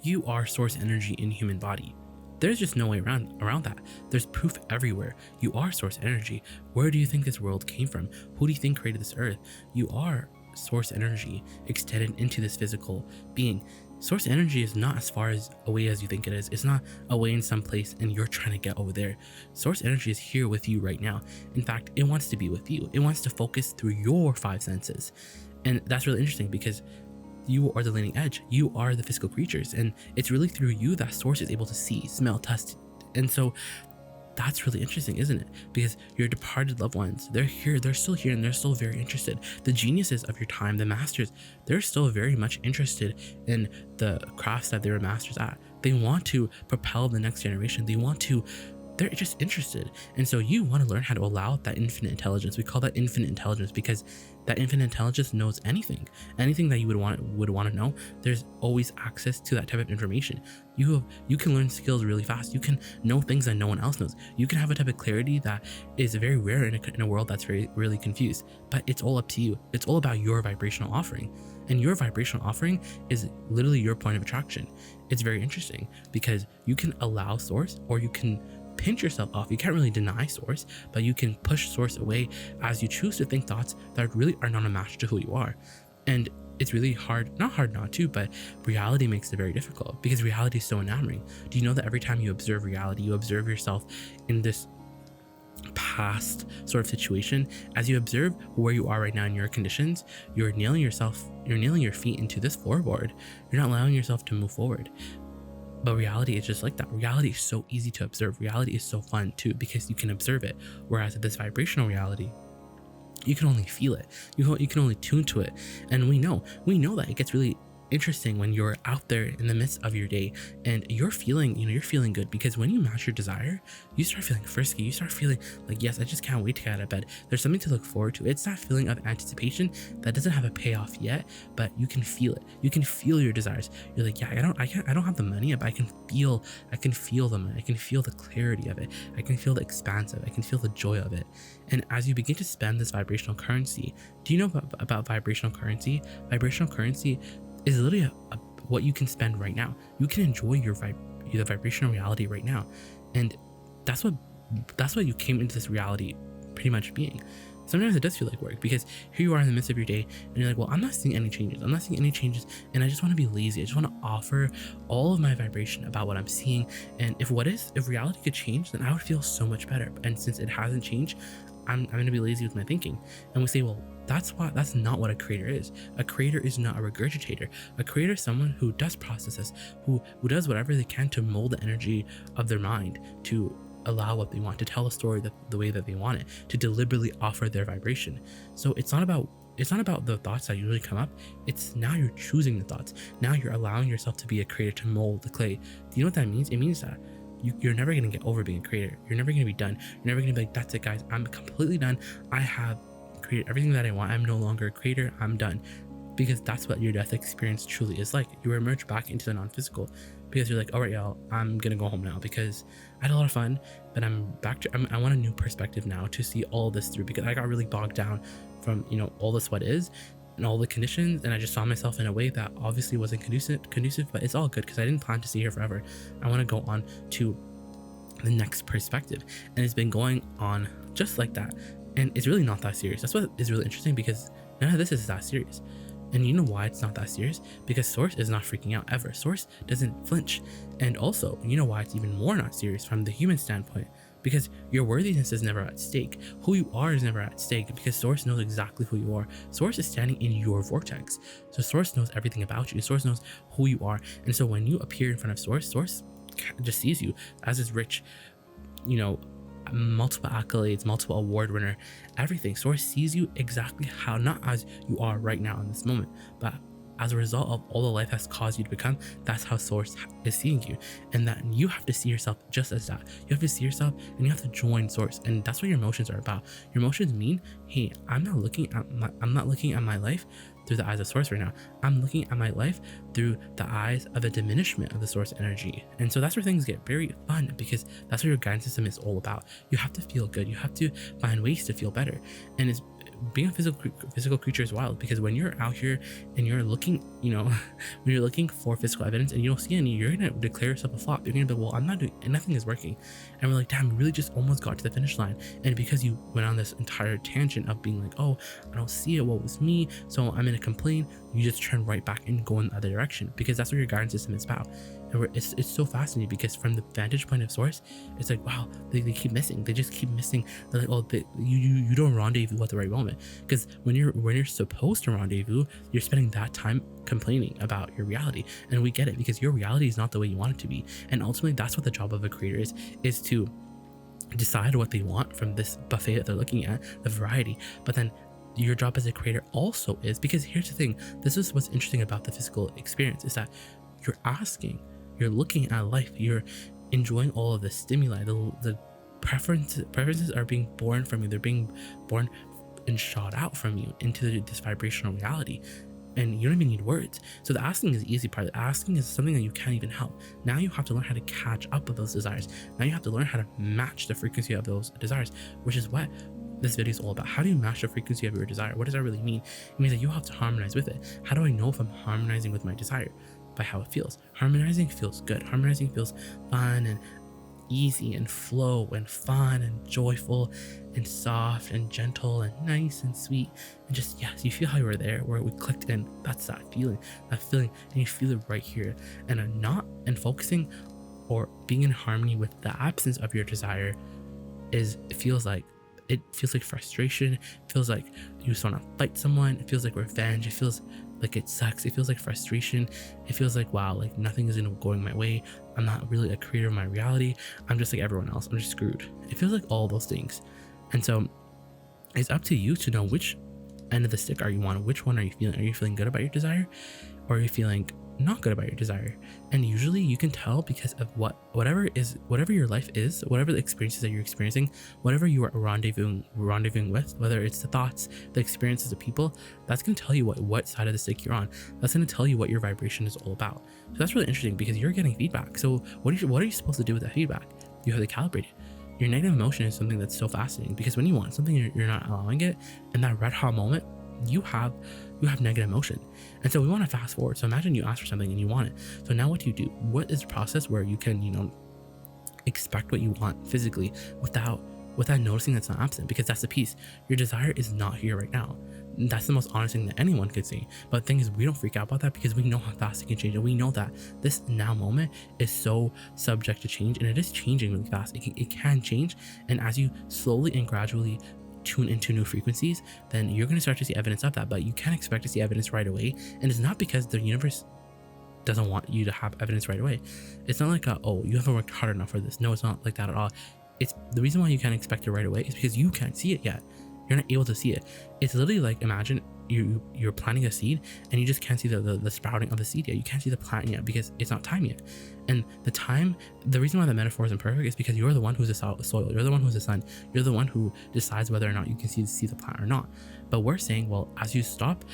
You are source energy in human body. There's just no way around that. There's proof everywhere. You are source energy. Where do you think this world came from? Who do you think created this earth? You are source energy extended into this physical being. Source energy is not as far as away as you think it is. It's not away in some place and you're trying to get over there. Source energy is here with you right now. In fact, it wants to be with you. It wants to focus through your five senses. And that's really interesting because you are the leading edge. You are the physical creatures, and it's really through you that source is able to see, smell, taste. And so that's really interesting, isn't it? Because your departed loved ones, they're here, they're still here, and they're still very interested. The geniuses of your time, the masters, they're still very much interested in the crafts that they were masters at. They want to propel the next generation. They're just interested. And so you want to learn how to allow that infinite intelligence. We call that infinite intelligence because that infinite intelligence knows anything that you would want to know. There's always access to that type of information. You can learn skills really fast. You can know things that no one else knows. You can have a type of clarity that is very rare in a world that's really confused. But it's all up to you. It's all about your vibrational offering. And your vibrational offering is literally your point of attraction. It's very interesting because you can allow source, or you can pinch yourself off. You can't really deny source, but you can push source away as you choose to think thoughts that really are not a match to who you are. And it's really not hard not to, but reality makes it very difficult because reality is so enamoring. Do you know that every time you observe reality, you observe yourself in this past sort of situation? As you observe where you are right now in your conditions, you're nailing your feet into this floorboard. You're not allowing yourself to move forward. But reality is just like that. Reality is so easy to observe. Reality is so fun too because you can observe it. Whereas at this vibrational reality, you can only feel it. You can only tune to it. And we know that it gets really interesting when you're out there in the midst of your day and you're feeling good, because when you match your desire, you start feeling frisky. You start feeling like, yes, I just can't wait to get out of bed. There's something to look forward to. It's that feeling of anticipation that doesn't have a payoff yet, but you can feel it. You can feel your desires. You're like, yeah, I don't have the money, but I can feel the money. I can feel the clarity of it. I can feel the expanse of it. I can feel the joy of it. And as you begin to spend this vibrational currency, do you know about vibrational currency? Vibrational currency is literally what you can spend right now. You can enjoy the vibrational reality right now, and that's what you came into this reality pretty much being. Sometimes it does feel like work because here you are in the midst of your day and you're like, well, I'm not seeing any changes, and I just want to be lazy. I just want to offer all of my vibration about what I'm seeing. And if reality could change, then I would feel so much better. And since it hasn't changed, I'm going to be lazy with my thinking. And we say, well, that's not what a creator is. A creator is not a regurgitator. A creator is someone who does processes, who does whatever they can to mold the energy of their mind, to allow what they want, to tell a story the way that they want it, to deliberately offer their vibration. So it's not about the thoughts that usually come up. It's now you're choosing the thoughts. Now you're allowing yourself to be a creator, to mold the clay. Do you know what that means? It means that you're never going to get over being a creator. You're never going to be done. You're never going to be like, that's it, guys. I'm completely done. I have created everything that I want. I'm no longer a creator. I'm done. Because that's what your death experience truly is like. You emerge back into the non-physical because you're like, all right, y'all, I'm going to go home now because I had a lot of fun, but I want a new perspective now to see all this through, because I got really bogged down from, all this what is and all the conditions, and I just saw myself in a way that obviously wasn't conducive, but it's all good because I didn't plan to stay here forever. I want to go on to the next perspective, and it's been going on just like that, and it's really not that serious. That's what is really interesting, because none of this is that serious. And you know why it's not that serious? Because Source is not freaking out ever. Source doesn't flinch. And also, you know why it's even more not serious from the human standpoint? Because your worthiness is never at stake. Who you are is never at stake, because Source knows exactly who you are. Source is standing in your vortex. So Source knows everything about you. Source knows who you are. And so when you appear in front of Source, Source just sees you as this rich, multiple accolades, multiple award winner, everything. Source sees you exactly how, not as you are right now in this moment, but as a result of all the life has caused you to become. That's how Source is seeing you, and that you have to see yourself just as that. You have to see yourself and you have to join Source, and that's what your emotions are about. Your emotions mean, hey, I'm not looking at my life through the eyes of Source right now. I'm looking at my life through the eyes of a diminishment of the Source energy. And so that's where things get very fun, because that's what your guidance system is all about. You have to feel good. You have to find ways to feel better. And it's being a physical creature is wild, because when you're out here and you're looking, when you're looking for physical evidence and you don't see any, you're gonna declare yourself a flop. You're gonna be, well, I'm not doing, and nothing is working. And we're like, damn, you really just almost got to the finish line. And because you went on this entire tangent of being like, oh, I don't see it, what was me, so I'm gonna complain, you just turn right back and go in the other direction, because that's what your guidance system is about. And it's so fascinating, because from the vantage point of source, it's like, wow, they keep missing. They just keep missing. They're like, oh, you don't rendezvous at the right moment, because when you're supposed to rendezvous, you're spending that time complaining about your reality. And we get it, because your reality is not the way you want it to be. And ultimately, that's what the job of a creator is to decide what they want from this buffet that they're looking at, the variety. But then your job as a creator also is, because here's the thing, this is what's interesting about the physical experience, is that you're looking at life, you're enjoying all of the stimuli, the preferences are being born from you, they're being born and shot out from you into this vibrational reality, and you don't even need words. So the asking is the easy part. The asking is something that you can't even help. Now you have to learn how to catch up with those desires. Now you have to learn how to match the frequency of those desires, which is what this video is all about. How do you match the frequency of your desire? What does that really mean? It means that you have to harmonize with it. How do I know if I'm harmonizing with my desire? By how it feels. Harmonizing feels good. Harmonizing feels fun and easy and flow and fun and joyful and soft and gentle and nice and sweet, and just, yes, you feel how you were there, where we clicked in. That's that feeling, and you feel it right here. And focusing or being in harmony with the absence of your desire it feels like frustration. It feels like you just want to fight someone. It feels like revenge. It feels like it sucks. It feels like frustration. It feels like, wow, like nothing is going my way. I'm not really a creator of my reality. I'm just like everyone else. I'm just screwed. It feels like all those things. And so it's up to you to know which end of the stick are you on. Which one are you feeling? Are you feeling good about your desire, or are you feeling not good about your desire? And usually you can tell because of whatever your life is, whatever the experiences that you're experiencing, whatever you are rendezvousing with, whether it's the thoughts, the experiences of people, that's going to tell you what side of the stick you're on. That's going to tell you what your vibration is all about. So that's really interesting, because you're getting feedback. So what are you supposed to do with that feedback? You have to calibrate it. Your negative emotion is something that's so fascinating, because when you want something, you're not allowing it, in that red hot moment, you have negative emotion. And so we want to fast forward. So imagine you ask for something and you want it. So now what do? What is the process where you can, expect what you want physically without noticing that's not absent? Because that's the piece. Your desire is not here right now. That's the most honest thing that anyone could say. But the thing is, we don't freak out about that, because we know how fast it can change. And we know that this now moment is so subject to change, and it is changing really fast. It can change. And as you slowly and gradually tune into new frequencies, then you're going to start to see evidence of that. But you can't expect to see evidence right away. And it's not because the universe doesn't want you to have evidence right away. It's not like you haven't worked hard enough for this. No, it's not like that at all. It's the reason why you can't expect it right away is because you can't see it yet. You're not able to see it. It's literally like, imagine you're planting a seed and you just can't see the sprouting of the seed yet. You can't see the plant yet because it's not time yet. And the reason why the metaphor isn't perfect is because you're the one who's the soil, you're the one who's the sun, you're the one who decides whether or not you can see the plant or not. But we're saying, well, as you stop,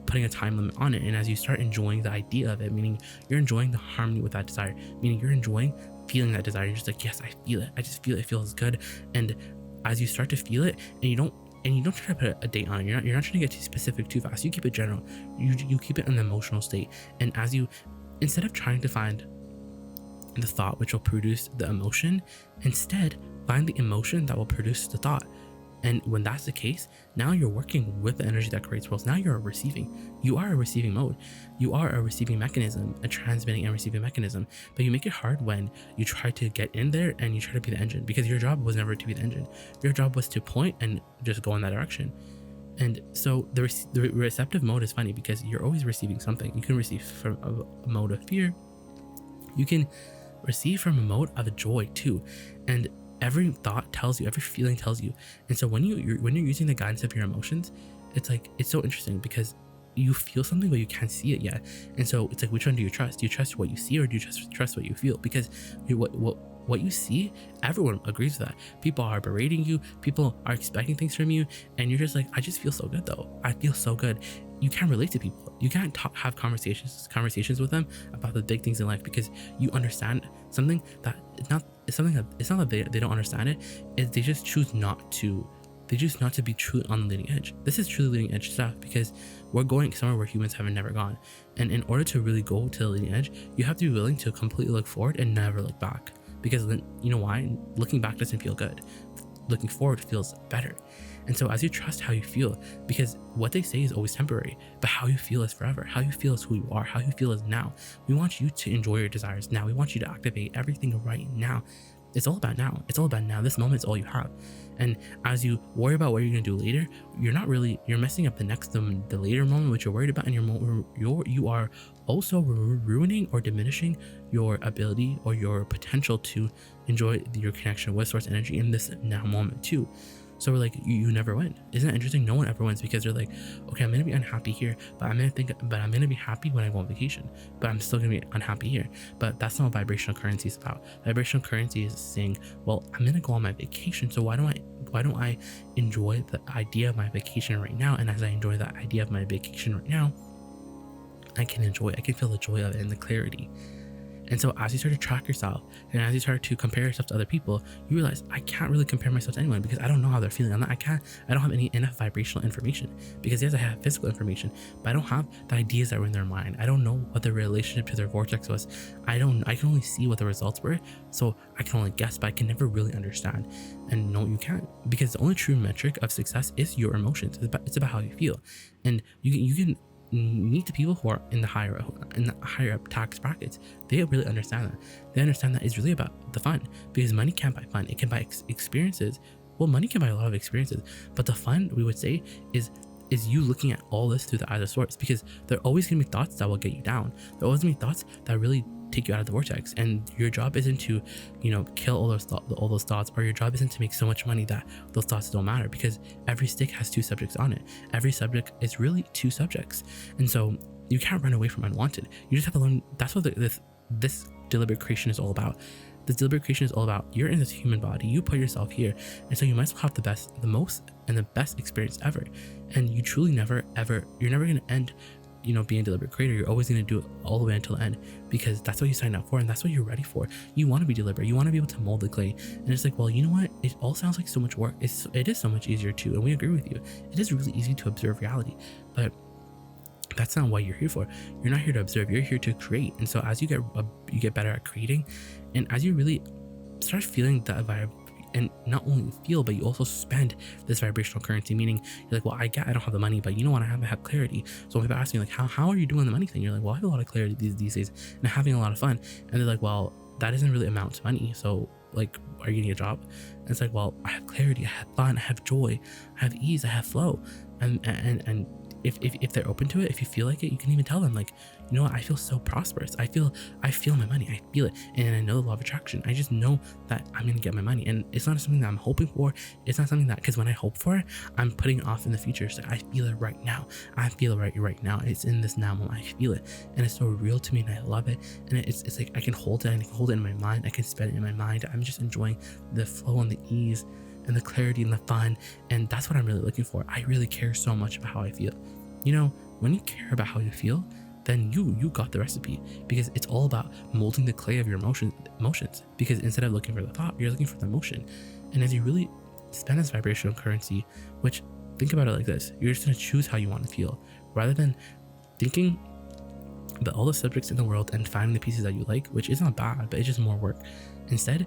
putting a time limit on it, and as you start enjoying the idea of it, meaning you're enjoying the harmony with that desire, meaning you're enjoying feeling that desire, you're just like, yes, I feel it. I just feel it. It feels good. And as you start to feel it, and you don't try to put a date on it. You're not trying to get too specific too fast. You keep it general. You keep it in an emotional state. And instead of trying to find the thought which will produce the emotion, instead find the emotion that will produce the thought. And when that's the case, now you're working with the energy that creates worlds. Now you're receiving. You are a receiving mode. You are a receiving mechanism, a transmitting and receiving mechanism. But you make it hard when you try to get in there and you try to be the engine, because your job was never to be the engine. Your job was to point and just go in that direction. And so the receptive mode is funny, because you're always receiving something. You can receive from a mode of fear. You can receive from a mode of joy too. And every thought tells you, every feeling tells you. And so when you're using the guidance of your emotions, it's so interesting, because you feel something but you can't see it yet. And so it's like, which one do you trust? Do you trust what you see, or do you trust what you feel? Because what you see, everyone agrees with that. People are berating you, people are expecting things from you, and you're just like, I just feel so good though. I feel so good. You can't relate to people. You can't have conversations with them about the big things in life, because you understand something that it's not that they don't understand it. They just choose not to they choose not to be truly on the leading edge. This is truly leading edge stuff because we're going somewhere where humans have never gone. And in order to really go to the leading edge, you have to be willing to completely look forward and never look back. Because then, you know why? Looking back doesn't feel good. Looking forward feels better. And so as you trust how you feel, because what they say is always temporary, but how you feel is forever. How you feel is who you are. How you feel is now. We want you to enjoy your desires now. We want you to activate everything right now. It's all about now. It's all about now. This moment is all you have. And as you worry about what you're going to do later, you're messing up the later moment, which you're worried about, and you are also ruining or diminishing your ability or your potential to enjoy your connection with source energy in this now moment too. So we're like, you never win. Isn't that interesting? No one ever wins, because they're like, okay, I'm gonna be unhappy here, but I'm gonna be happy when I go on vacation, but I'm still gonna be unhappy here. But that's not what vibrational currency is about. Vibrational currency is saying, well, I'm gonna go on my vacation, so why don't I enjoy the idea of my vacation right now? And as I enjoy that idea of my vacation right now, I can feel the joy of it and the clarity. And so as you start to track yourself and as you start to compare yourself to other people, you realize I can't really compare myself to anyone because I don't know how they're feeling. I don't have enough vibrational information, because yes, I have physical information, but I don't have the ideas that were in their mind. I don't know what their relationship to their vortex was. I can only see what the results were. So I can only guess, but I can never really understand. And no, you can't, because the only true metric of success is your emotions. It's about how you feel. And you can meet the people who are in the higher up tax brackets. They really understand that. They understand that it's really about the fun, because money can't buy fun. It can buy experiences. Well, money can buy a lot of experiences, but the fun, we would say, is you looking at all this through the eyes of source, because there are always gonna be thoughts that will get you down. There are always gonna be thoughts that really take you out of the vortex, and your job isn't to, kill all those thoughts, or your job isn't to make so much money that those thoughts don't matter, because every stick has two subjects on it. Every subject is really two subjects, and so you can't run away from unwanted. You just have to learn. That's what this deliberate creation is all about. This deliberate creation is all about, you're in this human body, you put yourself here, and so you might as well have the most experience ever. And you truly you're never going to end being a deliberate creator. You're always going to do it all the way until the end, because that's what you signed up for and that's what you're ready for. You want to be deliberate. You want to be able to mold the clay. And it's like, well, you know what? It all sounds like so much work. It is so much easier too. And we agree with you. It is really easy to observe reality, but that's not what you're here for. You're not here to observe. You're here to create. And so as you get better at creating, and as you really start feeling that vibe, and not only feel, but you also spend this vibrational currency, meaning you're like, well, I don't have the money, but you know what? I have clarity. So when people ask me like, how are you doing the money thing? You're like, well, I have a lot of clarity these days and I'm having a lot of fun. And they're like, well, that doesn't really amount to money. So like, are you getting a job? And it's like, well, I have clarity, I have fun, I have joy, I have ease, I have flow. And if they're open to it, if you feel like it, you can even tell them like, you know what, I feel so prosperous. I feel my money. I feel it. And I know the law of attraction. I just know that I'm going to get my money. And it's not something that I'm hoping for. It's not something that, because when I hope for it, I'm putting it off in the future. So I feel it right now. I feel it right now. It's in this now moment. I feel it. And it's so real to me and I love it. And it's like, I can hold it. I can hold it in my mind. I can spend it in my mind. I'm just enjoying the flow and the ease and the clarity and the fun. And that's what I'm really looking for. I really care so much about how I feel. When you care about how you feel, then you got the recipe, because it's all about molding the clay of your emotions, because instead of looking for the thought, you're looking for the emotion. And as you really spend this vibrational currency, which, think about it like this, you're just going to choose how you want to feel, rather than thinking about all the subjects in the world and finding the pieces that you like, which is not bad, but it's just more work. Instead,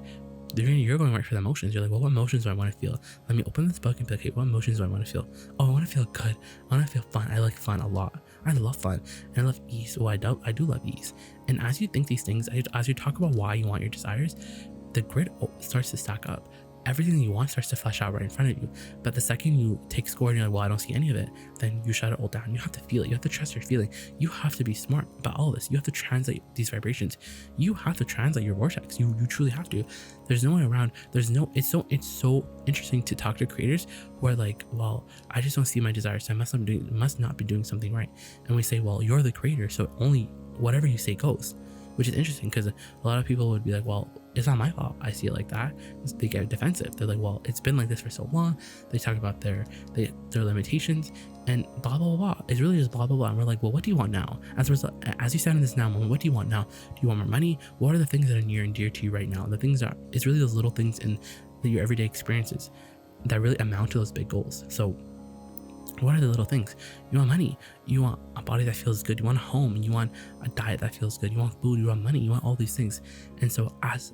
you're going right for the emotions. You're like, well, what emotions do I want to feel? Let me open this book and be like, okay, what emotions do I want to feel? Oh, I want to feel good. I want to feel fun. I like fun a lot. I love fun. And I love ease. Oh, I do love ease. And as you think these things, as you talk about why you want your desires, the grid starts to stack up. Everything that you want starts to flesh out right in front of you. But the second you take score and you're like, well, I don't see any of it, then you shut it all down. You have to feel it. You have to trust your feeling. You have to be smart about all this. You have to translate these vibrations. You have to translate your vortex. You truly have to. There's no way around. It's so interesting to talk to creators who are like, well, I just don't see my desires, so I must not be doing something right. And we say, well, you're the creator, so only whatever you say goes. Which is interesting, because a lot of people would be like, well, it's not my fault I see it like that. They get defensive. They're like, well, it's been like this for so long. They talk about their limitations and blah, blah, blah. It's really just blah, blah, blah. And we're like, well, what do you want now? As you stand in this now moment, what do you want now? Do you want more money? What are the things that are near and dear to you right now? It's really those little things in your everyday experiences. that really amount to those big goals. So what are the little things? You want money, you want a body that feels good, you want a home, you want a diet that feels good, you want food, you want money, you want all these things. And so as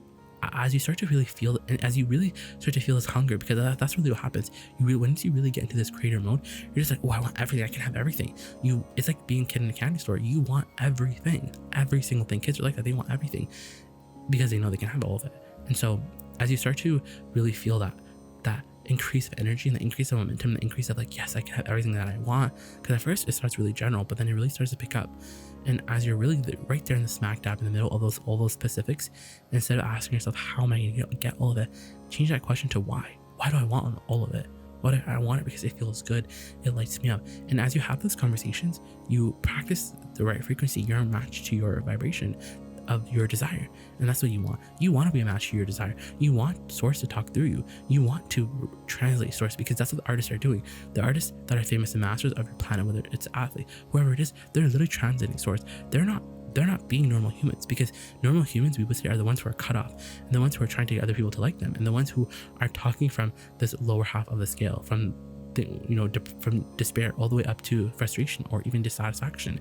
you start to really feel, and as you really start to feel this hunger, because that's really what happens. Once you really get into this creator mode, you're just like, oh, I want everything. I can have everything. It's like being a kid in a candy store. You want everything, every single thing. Kids are like that. They want everything because they know they can have all of it. And so as you start to really feel that increase of energy and the increase of momentum, the increase of like, yes, I can have everything that I want. Because at first it starts really general, but then it really starts to pick up. And as you're really right there in the smack dab in the middle of all those specifics, instead of asking yourself, how am I going to get all of it? Change that question to why. Why do I want all of it? Why do I want it? Because it feels good. It lights me up. And as you have those conversations, you practice the right frequency. You're a match to your vibration of your desire. And that's what you want. You want to be a match to your desire. You want source to talk through you. You want to translate source, because that's what the artists are doing. The artists that are famous and masters of your planet, whether it's an athlete, whoever it is, they're literally translating source. They're not being normal humans, because normal humans, we would say, are the ones who are cut off, and the ones who are trying to get other people to like them, and the ones who are talking from this lower half of the scale, from from despair all the way up to frustration or even dissatisfaction.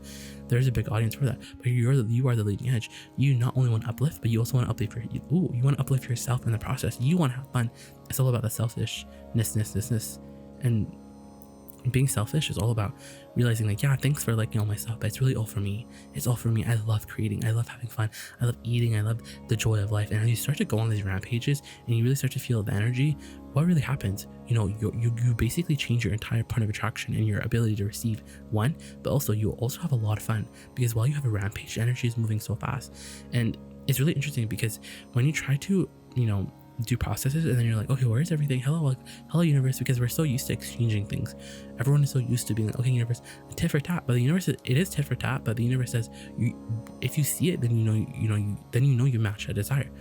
There's a big audience for that, but you are the leading edge. You not only want to uplift, but you also want to uplift you want to uplift yourself in the process. You want to have fun. It's all about the selfishness, and being selfish is all about realizing like, yeah, thanks for liking all my stuff, but it's really all for me. It's all for me. I love creating. I love having fun. I love eating. I love the joy of life. And as you start to go on these rampages and you really start to feel the energy, what really happens? You basically change your entire point of attraction and your ability to receive, one, but also you also have a lot of fun, because while you have a rampage, energy is moving so fast. And it's really interesting because when you try to, do processes and then you're like, okay, where is everything? Hello universe, because we're so used to exchanging things. Everyone is so used to being like, okay, universe, tit for tat. But the universe, it is tit for tat, but the universe says, if you see it, then you match that desire.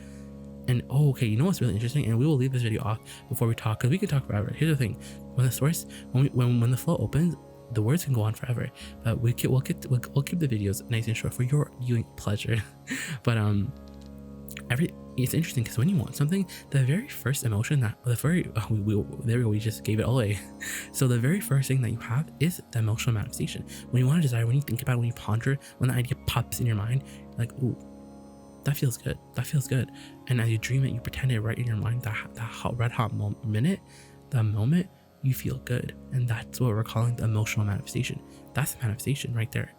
And okay, you know what's really interesting? And we will leave this video off before we talk, because we could talk forever. Here's the thing: when the source, when the flow opens, the words can go on forever. But we'll keep the videos nice and short for your viewing pleasure. But it's interesting because when you want something, the very first emotion we just gave it all away. So the very first thing that you have is the emotional manifestation. When you want a desire, when you think about it, when you ponder, when the idea pops in your mind, you're like, ooh, that feels good. And as you dream it, you pretend it right in your mind, that red hot minute, the moment you feel good. And that's what we're calling the emotional manifestation. That's the manifestation right there.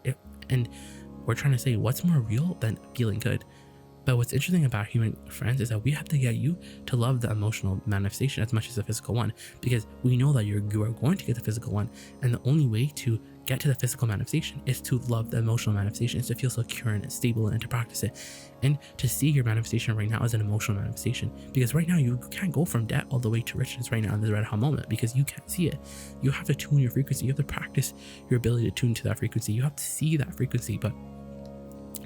And we're trying to say, what's more real than feeling good? But what's interesting about human friends is that we have to get you to love the emotional manifestation as much as the physical one, because we know that you are going to get the physical one, and the only way to get to the physical manifestation is to love the emotional manifestation, is to feel secure and stable and to practice it, and to see your manifestation right now as an emotional manifestation. Because right now you can't go from debt all the way to riches right now in the red hot moment, because you can't see it. You have to tune your frequency. You have to practice your ability to tune to that frequency. You have to see that frequency, but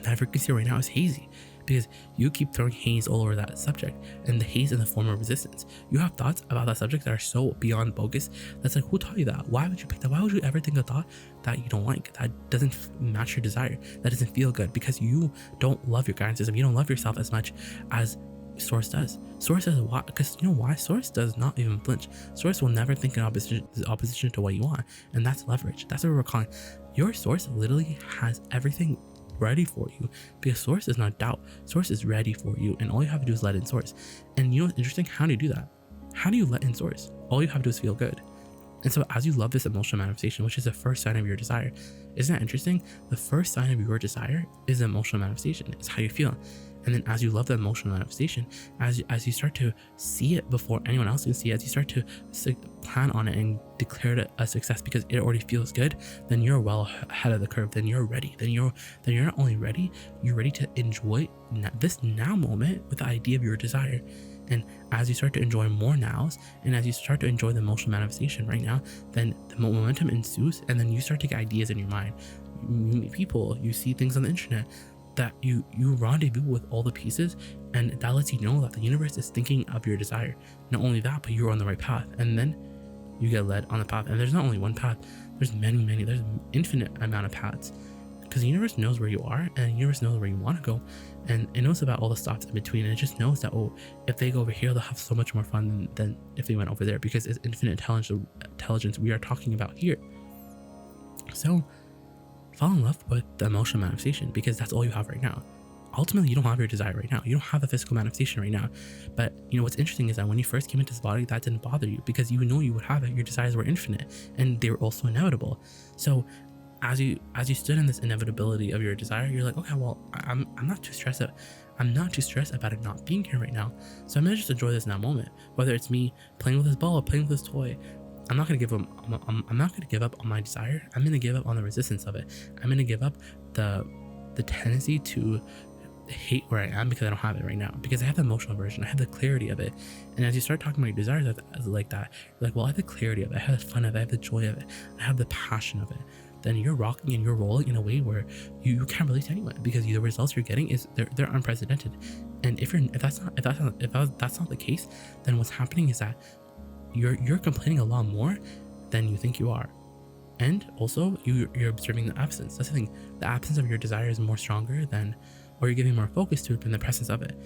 that frequency right now is hazy, because you keep throwing haze all over that subject, and the haze in the form of resistance. You have thoughts about that subject that are so beyond bogus. That's like, who taught you that? Why would you pick that? Why would you ever think a thought that you don't like, that doesn't match your desire, that doesn't feel good? Because you don't love your guidance system. You don't love yourself as much as Source does. Source does why? Because you know why? Source does not even flinch. Source will never think in opposition to what you want, and that's leverage. That's what we're calling. Your source literally has everything ready for you, because source is not doubt. Source is ready for you, and all you have to do is let in source. And you know what's interesting? How do you do that? How do you let in source? All you have to do is feel good. And so as you love this emotional manifestation, which is the first sign of your desire, isn't that interesting? The first sign of your desire is the emotional manifestation. It's how you feel. And then as you love the emotional manifestation, as you start to see it before anyone else can see it, as you start to plan on it and declare it a success because it already feels good, then you're well ahead of the curve. Then you're ready. Then you're not only ready, you're ready to enjoy this now moment with the idea of your desire. And as you start to enjoy more nows, and as you start to enjoy the emotional manifestation right now, then the momentum ensues, and then you start to get ideas in your mind. You meet people, you see things on the internet, that you rendezvous with all the pieces, and that lets you know that the universe is thinking of your desire. Not only that, but you're on the right path, and then you get led on the path. And there's not only one path, there's many, there's an infinite amount of paths. because the universe knows where you are, and the universe knows where you want to go, and it knows about all the stops in between, and it just knows that, oh, if they go over here, they'll have so much more fun than if they went over there, because it's infinite intelligence we are talking about here. So fall in love with the emotional manifestation, because that's all you have right now. Ultimately, you don't have your desire right now. You don't have the physical manifestation right now. But you know what's interesting is that when you first came into this body, that didn't bother you, because you know you would have it. Your desires were infinite, and they were also inevitable. So as you stood in this inevitability of your desire, you're like, okay, well, I'm not too stressed about it not being here right now. So I'm gonna just enjoy this now moment. Whether it's me playing with this ball or playing with this toy, I'm not gonna give up. I'm not gonna give up on my desire. I'm gonna give up on the resistance of it. I'm gonna give up the tendency to hate where I am because I don't have it right now, because I have the emotional version, I have the clarity of it. And as you start talking about your desires like that, you're like, well, I have the clarity of it, I have the fun of it, I have the joy of it, I have the passion of it. Then you're rocking and you're rolling in a way where you can't relate to anyone, because the results you're getting is they're unprecedented. And if that's not the case, then what's happening is that you're complaining a lot more than you think you are. And also you're observing the absence. That's the thing. The absence of your desire is more stronger than, or you're giving more focus to it than the presence of it.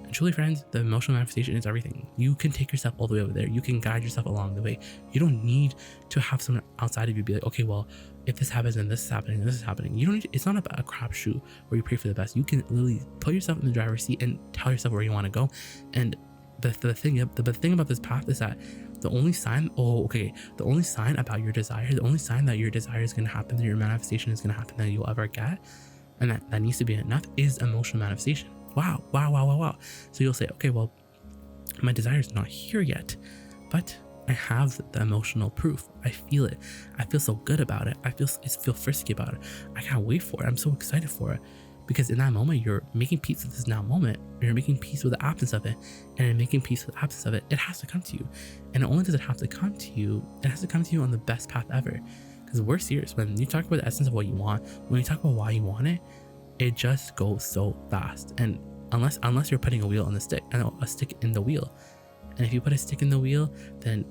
And truly, friends, the emotional manifestation is everything. You can take yourself all the way over there. You can guide yourself along the way. You don't need to have someone outside of you be like, okay, well, if this happens and this is happening and this is happening. You don't need to, it's not about a crapshoot where you pray for the best. You can literally put yourself in the driver's seat and tell yourself where you want to go. And the thing about this path is that the only sign about your desire, the only sign that your desire is going to happen, that your manifestation is going to happen, that you'll ever get, and that needs to be enough, is emotional manifestation. Wow. So you'll say, okay, well, my desire is not here yet, but I have the emotional proof. I feel it. I feel so good about it. I feel frisky about it. I can't wait for it. I'm so excited for it. Because in that moment, you're making peace with this now moment. You're making peace with the absence of it. And in making peace with the absence of it, it has to come to you. And not only does it have to come to you, it has to come to you on the best path ever. Because we're serious. When you talk about the essence of what you want, when you talk about why you want it, it just goes so fast. And unless you're putting a wheel on the stick, and a stick in the wheel. And if you put a stick in the wheel, then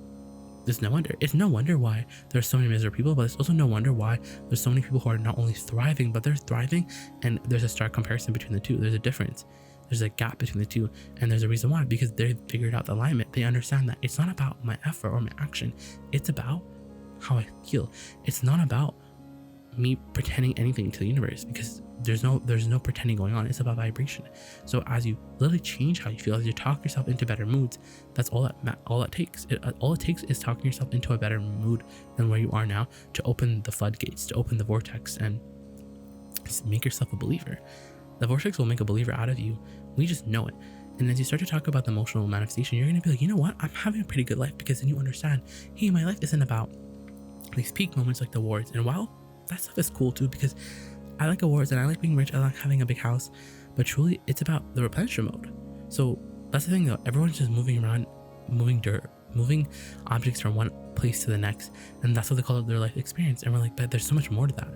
there's no wonder. It's no wonder why there's so many miserable people, but it's also no wonder why there's so many people who are not only thriving, but they're thriving, and there's a stark comparison between the two. There's a difference. There's a gap between the two, and there's a reason why, because they've figured out the alignment. They understand that it's not about my effort or my action. It's about how I feel. It's not about me pretending anything to the universe, because there's no pretending going on. It's about vibration. So as you literally change how you feel, as you talk yourself into better moods, that's all it takes. All it takes is talking yourself into a better mood than where you are now, to open the floodgates, to open the vortex, and make yourself a believer. The vortex will make a believer out of you. We just know it. And as you start to talk about the emotional manifestation, you're going to be like, you know what? I'm having a pretty good life, because then you understand, hey, my life isn't about these peak moments like the awards. And while that stuff is cool too, because I like awards and I like being rich, I like having a big house, but truly it's about the replenishment mode. So that's the thing though, everyone's just moving around, moving objects from one place to the next, and that's what they call their life experience. And we're like, but there's so much more to that.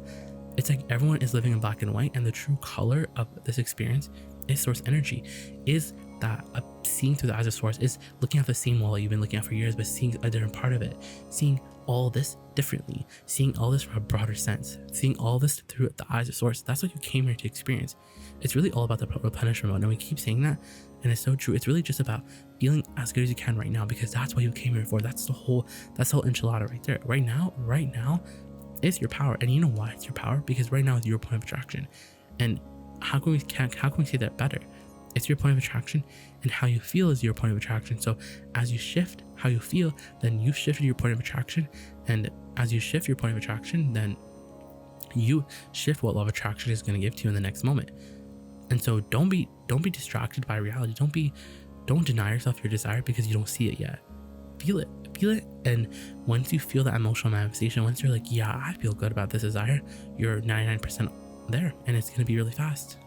It's like everyone is living in black and white, and the true color of this experience is source energy, is that seeing through the eyes of source, is looking at the same wall that you've been looking at for years, but seeing a different part of it, seeing all this differently, seeing all this from a broader sense, seeing all this through the eyes of source. That's what you came here to experience. It's really all about the replenishment mode, and we keep saying that, and it's so true. It's really just about feeling as good as you can right now, because that's what you came here for. That's the whole enchilada right there. Right now is your power. And you know why it's your power? Because right now is your point of attraction. And how can we say that better? It's your point of attraction, and how you feel is your point of attraction. So as you shift how you feel, then you've shifted your point of attraction. And as you shift your point of attraction, then you shift what law of attraction is going to give to you in the next moment. And so don't be distracted by reality. Don't deny yourself your desire because you don't see it yet. Feel it. And once you feel that emotional manifestation, once you're like, yeah, I feel good about this desire, you're 99% there, and it's going to be really fast.